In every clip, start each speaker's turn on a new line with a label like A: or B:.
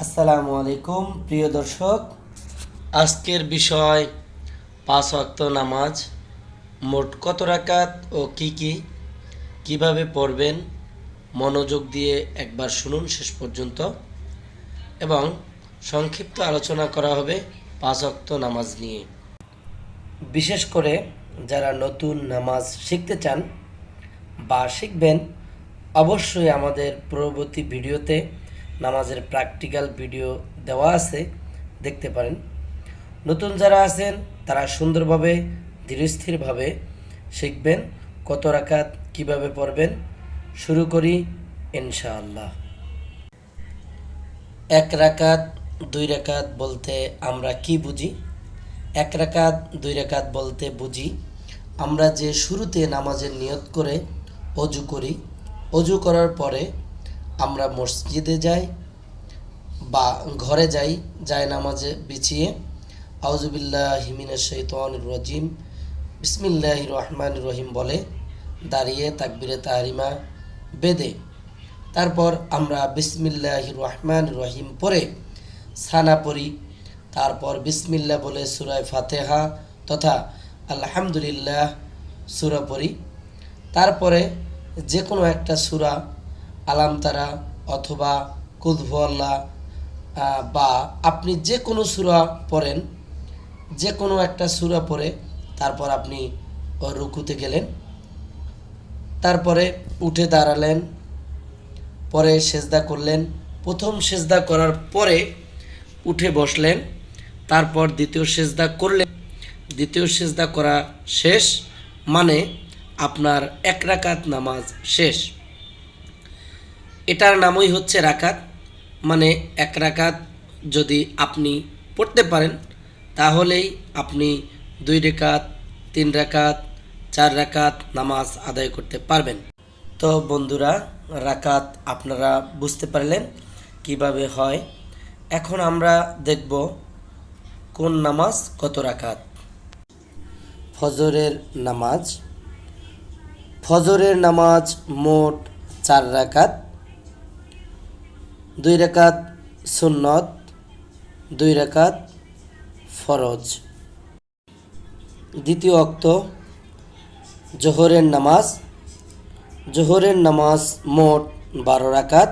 A: আসসালামু আলাইকুম প্রিয় দর্শক, আজকের বিষয় 5 ওয়াক্ত নামাজ মোট কত রাকাত ও কিভাবে পড়বেন মনোযোগ দিয়ে একবার শুনুন শেষ পর্যন্ত এবং সংক্ষিপ্ত আলোচনা করা হবে 5 ওয়াক্ত নামাজ নিয়ে। বিশেষ করে যারা নতুন নামাজ শিখতে চান বা শিখবেন, অবশ্যই আমাদের পরবর্তী ভিডিওতে নামাজের প্র্যাকটিক্যাল ভিডিও দেওয়া আছে, দেখতে পারেন। নতুন যারা আছেন তারা সুন্দরভাবে ধীরস্থিরভাবে শিখবেন কত রাকাত কিভাবে পড়বেন। শুরু করি ইনশাআল্লাহ। 1 রাকাত 2 রাকাত বলতে আমরা কি বুঝি? 1 রাকাত 2 রাকাত বলতে বুঝি আমরা যে শুরুতে নামাজের নিয়ত করে অজু করি, অজু করার পরে আমরা মসজিদে যাই বা ঘরে যাই নামাজে বিছিয়ে আউযুবিল্লাহি মিনাশ শাইতানির রাজিম বিসমিল্লাহির রহমানির রহিম বলে দাঁড়িয়ে তাকবীরে তাহরিমা বেঁধে তারপর আমরা বিসমিল্লাহির রহমানির রহিম পড়ে সানা পড়ি। তারপর বিসমিল্লাহ বলে সূরা ফাতিহা তথা আলহামদুলিল্লাহ সূরা পড়ি। তারপরে যে কোনো একটা সূরা, আলাম তারা অথবা কুল হুয়াল্লাহ বা আপনি যে কোনো সূরা পড়েন, যে কোনো একটা সূরা পড়ে তারপর আপনি রুকুতে গেলেন, তারপরে উঠে দাঁড়ালেন, পরে সেজদা করলেন। প্রথম সেজদা করার পরে উঠে বসলেন, তারপর দ্বিতীয় সেজদা করলেন। দ্বিতীয় সেজদা করা শেষ মানে আপনার 1 রাকাত নামাজ শেষ। এটার নামই হচ্ছে রাকাত। মানে 1 রাকাত যদি আপনি পড়তে পারেন তাহলেই আপনি 2 রাকাত 3 রাকাত 4 রাকাত নামাজ আদায় করতে পারবেন। তো বন্ধুরা, রাকাত আপনারা বুঝতে পারলেন কিভাবে হয়। এখন আমরা দেখব কোন নামাজ কত রাকাত। ফজরের নামাজ। ফজরের নামাজ মোট 4 রাকাত, 2 রাকাত সুন্নত, 2 রাকাত ফরজ। দ্বিতীয় ওয়াক্ত জোহরের নামাজ। জোহরের নামাজ মোট 12 রাকাত,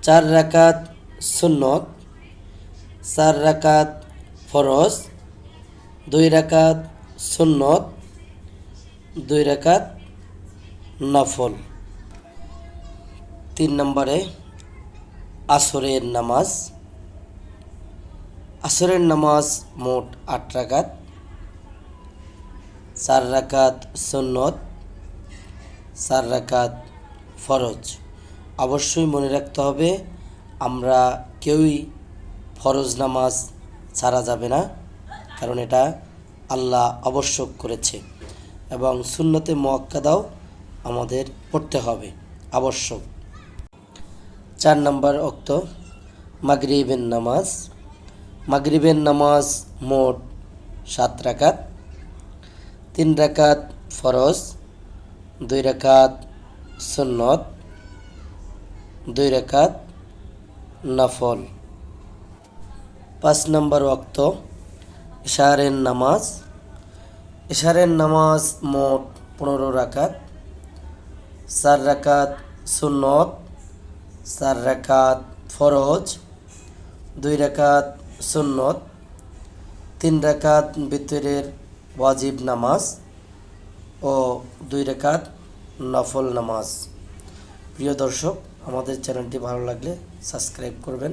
A: 4 রাকাত সুন্নত, 4 রাকাত ফরজ, 2 রাকাত সুন্নত, 2 রাকাত নফল। 3 নম্বরে আসরের নামাজ। আসরের নামাজ মোট 8 রাকাত, 4 রাকাত সুন্নত, 4 রাকাত ফরজ। অবশ্যই মনে রাখতে হবে আমরা কেউই ফরজ নামাজ ছাড়া যাবে না, কারণ এটা আল্লাহ আবশ্যক করেছে এবং সুন্নতে মুআক্কাদাও আমাদের পড়তে হবে আবশ্যক। 4 নম্বর ওয়াক্ত মাগরিবের নামাজ। মাগরিবের নামাজ মোট 7 রাকাত, 3 রাকাত ফরজ, 2 রাকাত সুন্নত, 2 রাকাত নফল। 5 নম্বর ওয়াক্ত ইশারের নামাজ। ইশারের নামাজ মোট 15 রাকাত, 4 রাকাত সুন্নত, 4 রাকাত ফরজ, 2 রাকাত সুন্নত, 3 রাকাত ভিতরের ওয়াজিব নামাজ ও 2 রাকাত নফল নামাজ। প্রিয় দর্শক, আমাদের চ্যানেলটি ভালো লাগলে সাবস্ক্রাইব করবেন।